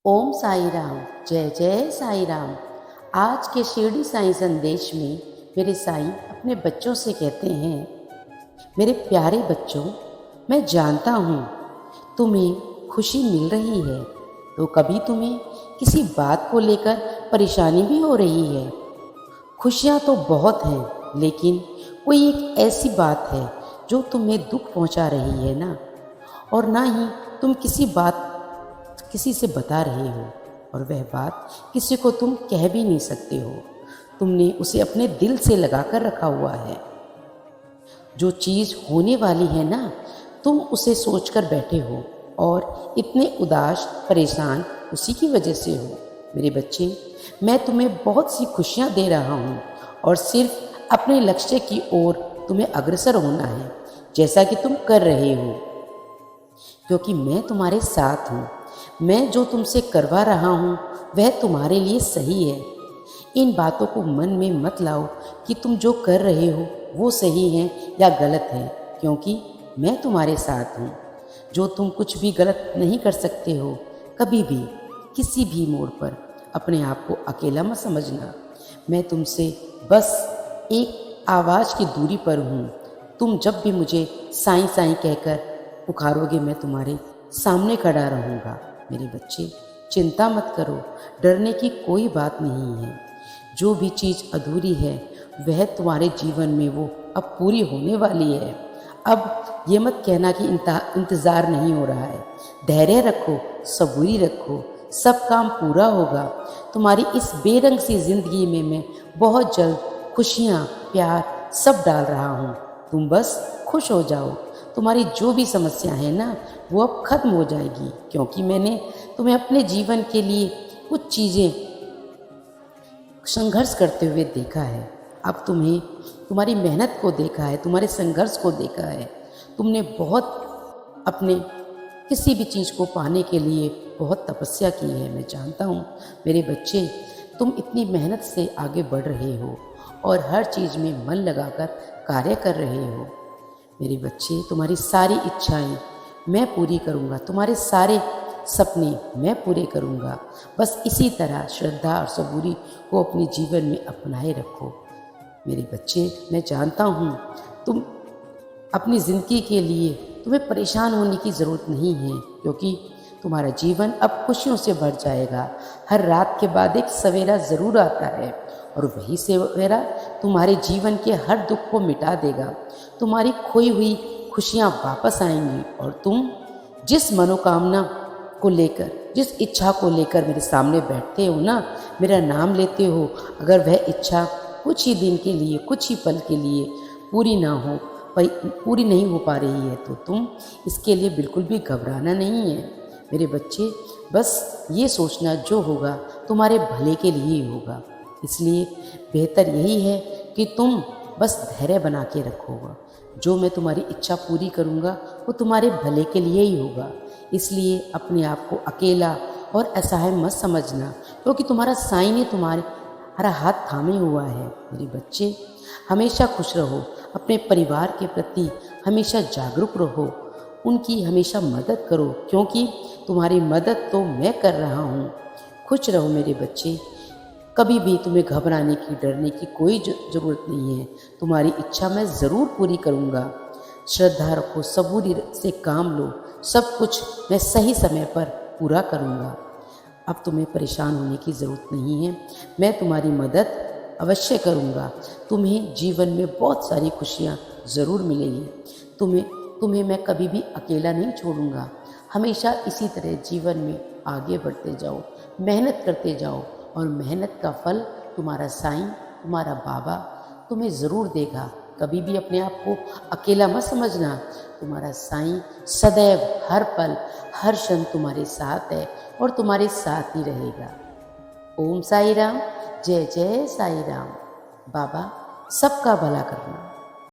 ओम साई राम। जय जय साई राम। आज के शिरडी साई संदेश में मेरे साई अपने बच्चों से कहते हैं, मेरे प्यारे बच्चों, मैं जानता हूँ तुम्हें खुशी मिल रही है, तो कभी तुम्हें किसी बात को लेकर परेशानी भी हो रही है। खुशियाँ तो बहुत हैं, लेकिन कोई एक ऐसी बात है जो तुम्हें दुख पहुँचा रही है ना, और ना ही तुम किसी से बता रहे हो, और वह बात किसी को तुम कह भी नहीं सकते हो। तुमने उसे अपने दिल से लगा कर रखा हुआ है। जो चीज़ होने वाली है ना, तुम उसे सोच कर बैठे हो और इतने उदास परेशान उसी की वजह से हो। मेरे बच्चे, मैं तुम्हें बहुत सी खुशियाँ दे रहा हूँ, और सिर्फ अपने लक्ष्य की ओर तुम्हें अग्रसर होना है, जैसा कि तुम कर रहे हो, क्योंकि मैं तुम्हारे साथ हूँ। मैं जो तुमसे करवा रहा हूँ वह तुम्हारे लिए सही है। इन बातों को मन में मत लाओ कि तुम जो कर रहे हो वो सही है या गलत है, क्योंकि मैं तुम्हारे साथ हूँ। जो तुम कुछ भी गलत नहीं कर सकते हो। कभी भी किसी भी मोड़ पर अपने आप को अकेला मत समझना। मैं तुमसे बस एक आवाज़ की दूरी पर हूँ। तुम जब भी मुझे साईं साईं कहकर पुकारोगे, मैं तुम्हारे सामने खड़ा रहूँगा। मेरे बच्चे, चिंता मत करो, डरने की कोई बात नहीं है। जो भी चीज़ अधूरी है वह तुम्हारे जीवन में वो अब पूरी होने वाली है। अब ये मत कहना कि इंतज़ार नहीं हो रहा है। धैर्य रखो, सबूरी रखो, सब काम पूरा होगा। तुम्हारी इस बेरंग सी ज़िंदगी में मैं बहुत जल्द खुशियाँ, प्यार सब डाल रहा हूँ। तुम बस खुश हो जाओ। तुम्हारी जो भी समस्या है ना, वो अब खत्म हो जाएगी, क्योंकि मैंने तुम्हें अपने जीवन के लिए कुछ चीज़ें संघर्ष करते हुए देखा है। अब तुम्हें तुम्हारी मेहनत को देखा है, तुम्हारे संघर्ष को देखा है। तुमने बहुत अपने किसी भी चीज़ को पाने के लिए बहुत तपस्या की है, मैं जानता हूँ। मेरे बच्चे, तुम इतनी मेहनत से आगे बढ़ रहे हो और हर चीज़ में मन लगाकर कार्य कर रहे हो। मेरे बच्चे, तुम्हारी सारी इच्छाएं मैं पूरी करूँगा, तुम्हारे सारे सपने मैं पूरे करूँगा। बस इसी तरह श्रद्धा और सबूरी को अपने जीवन में अपनाए रखो। मेरे बच्चे, मैं जानता हूँ तुम अपनी ज़िंदगी के लिए तुम्हें परेशान होने की ज़रूरत नहीं है, क्योंकि तुम्हारा जीवन अब खुशियों से भर जाएगा। हर रात के बाद एक सवेरा ज़रूर आता है, और वही सवेरा तुम्हारे जीवन के हर दुख को मिटा देगा। तुम्हारी खोई हुई खुशियाँ वापस आएंगी, और तुम जिस मनोकामना को लेकर, जिस इच्छा को लेकर मेरे सामने बैठते हो ना, मेरा नाम लेते हो, अगर वह इच्छा कुछ ही दिन के लिए, कुछ ही पल के लिए पूरी नहीं हो पा रही है, तो तुम इसके लिए बिल्कुल भी घबराना नहीं है। मेरे बच्चे, बस ये सोचना जो होगा तुम्हारे भले के लिए ही होगा। इसलिए बेहतर यही है कि तुम बस धैर्य बना के रखोगा। जो मैं तुम्हारी इच्छा पूरी करूँगा वो तुम्हारे भले के लिए ही होगा। इसलिए अपने आप को अकेला और असहाय मत समझना, क्योंकि तुम्हारा साईं ने तुम्हारा हाथ थामे हुआ है। मेरे बच्चे, हमेशा खुश रहो, अपने परिवार के प्रति हमेशा जागरूक रहो, उनकी हमेशा मदद करो, क्योंकि तुम्हारी मदद तो मैं कर रहा हूँ। खुश रहो मेरे बच्चे। कभी भी तुम्हें घबराने की, डरने की कोई ज़रूरत नहीं है। तुम्हारी इच्छा मैं ज़रूर पूरी करूँगा। श्रद्धा रखो, सबूरी से काम लो, सब कुछ मैं सही समय पर पूरा करूँगा। अब तुम्हें परेशान होने की ज़रूरत नहीं है। मैं तुम्हारी मदद अवश्य करूँगा। तुम्हें जीवन में बहुत सारी खुशियाँ ज़रूर मिलेगी। तुम्हें मैं कभी भी अकेला नहीं छोड़ूंगा। हमेशा इसी तरह जीवन में आगे बढ़ते जाओ, मेहनत करते जाओ, और मेहनत का फल तुम्हारा साईं, तुम्हारा बाबा तुम्हें ज़रूर देगा। कभी भी अपने आप को अकेला मत समझना। तुम्हारा साईं सदैव, हर पल, हर क्षण तुम्हारे साथ है, और तुम्हारे साथ ही रहेगा। ओम साई राम। जय जय साई राम। बाबा सबका भला करना।